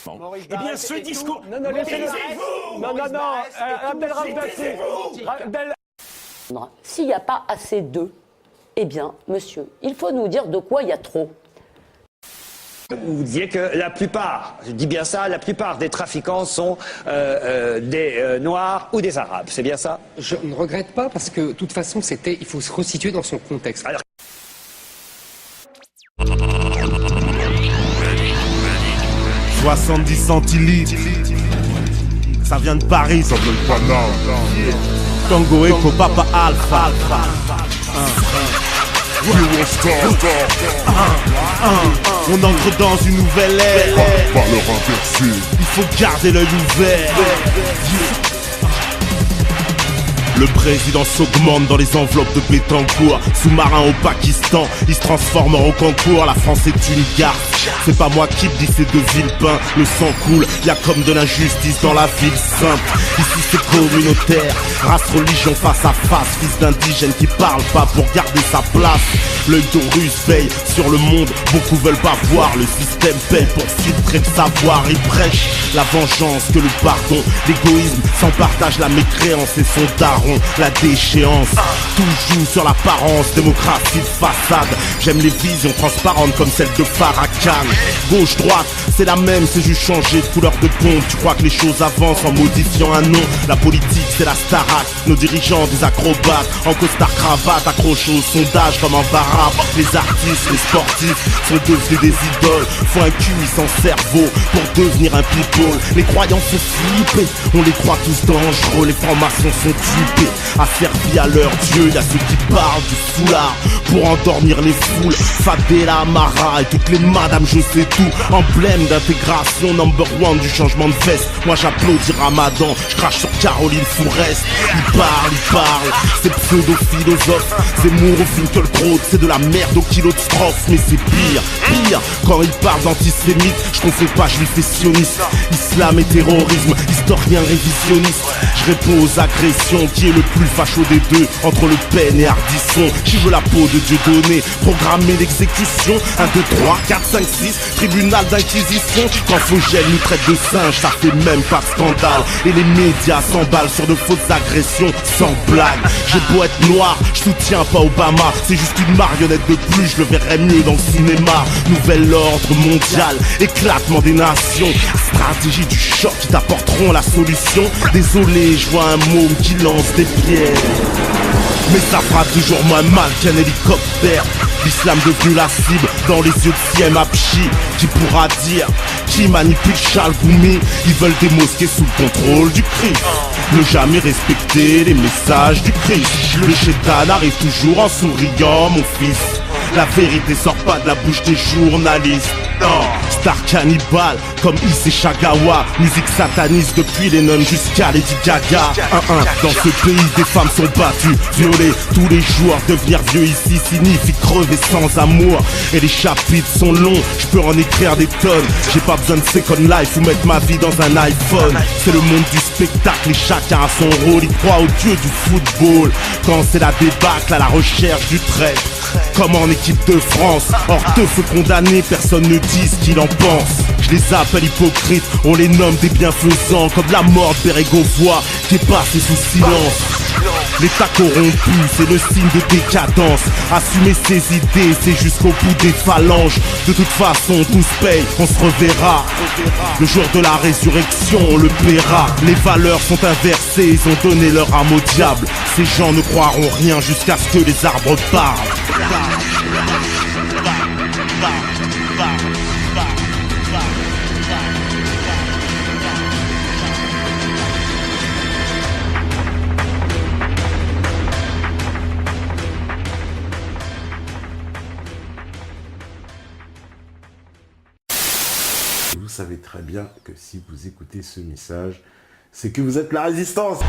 Eh bien, ce discours... Non, non, laissez-le. Non, non, non. Abdel S'il n'y a pas assez d'eux, eh bien, monsieur, il faut nous dire de quoi il y a trop. Vous disiez que la plupart, je dis bien ça, la plupart des trafiquants sont des Noirs ou des Arabes, c'est bien ça? Je ne regrette pas parce que, de toute façon, il faut se resituer dans son contexte. Alors... 70 centilitres. Ça vient de Paris, ça vient de Panama. Tango Echo, Papa Alpha. On entre dans une nouvelle ère. Il faut garder l'œil ouvert. Le président s'augmente dans les enveloppes de Bétancourt. Sous-marin au Pakistan, il se transforme en concours. La France est une gare. C'est pas moi qui dis c'est de Villepin. Le sang coule, y a comme de l'injustice dans la ville simple. Ici c'est communautaire, race, religion face à face. Fils d'indigènes qui parlent pas pour garder sa place. L'œil d'Horus veille sur le monde, beaucoup veulent pas voir. Le système paye pour filtrer le savoir. Il prêche la vengeance que le pardon. L'égoïsme sans partage, la mécréance et son daron. La déchéance, tout joue sur l'apparence. Démocratie de façade. J'aime les visions transparentes comme celle de Farrakhan. Gauche, droite, c'est la même, c'est juste changer de couleur de pompe. Tu crois que les choses avancent en modifiant un nom? La politique c'est la Starac, nos dirigeants des acrobates. En costard cravate, accrochés au sondage comme un varap. Les artistes, les sportifs sont devenus des idoles. Faut un QI sans cerveau pour devenir un people. Les croyants sont flippés, on les croit tous dangereux. Les francs-maçons sont tués, asservis à leur dieu. Y'a ceux qui parlent du foulard pour endormir les foules. Fadela Amara et toutes les madames je sais tout. Emblème d'intégration, number one du changement de veste. Moi j'applaudis Ramadan, je crache sur Caroline Fourest. Il parle, c'est pseudo-philosophe. C'est Moore au Finkielkraut, c'est de la merde au kilo de strophe. Mais c'est pire, quand il parle d'antisémite, je confonds pas, je lui fais sioniste. Islam et terrorisme, historien révisionniste. Je réponds aux agressions, qui est le plus facho des deux, entre Le Pen et Ardisson. Qui veut la peau de Dieu donné, programmer l'exécution. 1, 2, 3, 4, 5, 6, tribunal d'inquisition. Quand Fogel nous traite de singe, ça fait même pas de scandale. Et les médias s'emballent sur de fausses agressions, sans blague. J'ai beau être noir, je soutiens pas Obama. C'est juste une marionnette de plus, je le verrais mieux dans le cinéma. Nouvel ordre mondial, éclatement des nations. Stratégie du choc qui t'apporteront la solution. Désolé, je vois un môme qui lance des pierres. Mais ça fera toujours moins mal qu'un hélicoptère. L'islam devenu la cible dans les yeux de Siem Apchi. Qui pourra dire, qui manipule Charles Goumi? Ils veulent des mosquées sous le contrôle du Christ. Ne jamais respecter les messages du Christ. Le chétan arrive toujours en souriant, mon fils. La vérité sort pas de la bouche des journalistes. Non. Star cannibale comme Issei Shagawa. Musique sataniste depuis les nonnes jusqu'à Lady Gaga. Dans ce pays des femmes sont battues, violées tous les jours. Devenir vieux ici signifie crever sans amour. Et les chapitres sont longs, je peux en écrire des tonnes. J'ai pas besoin de Second Life ou mettre ma vie dans un iPhone. C'est le monde du spectacle et chacun a son rôle. Il croit au dieu du football quand c'est la débâcle à la recherche du trait. Comme en équipe de France, hors de feu condamnés, personne ne dit ce qu'il en pense. Je les appelle hypocrites, on les nomme des bienfaisants. Comme la mort de Bérégovoy qui est passée sous silence. L'état corrompu, c'est le signe de décadence. Assumer ses idées, c'est jusqu'au bout des phalanges. De toute façon, tout se paye, on se reverra. Le jour de la résurrection, on le paiera. Les valeurs sont inversées, ils ont donné leur âme au diable. Ces gens ne croiront rien jusqu'à ce que les arbres parlent. Vous savez très bien que si vous écoutez ce message, c'est que vous êtes la résistance.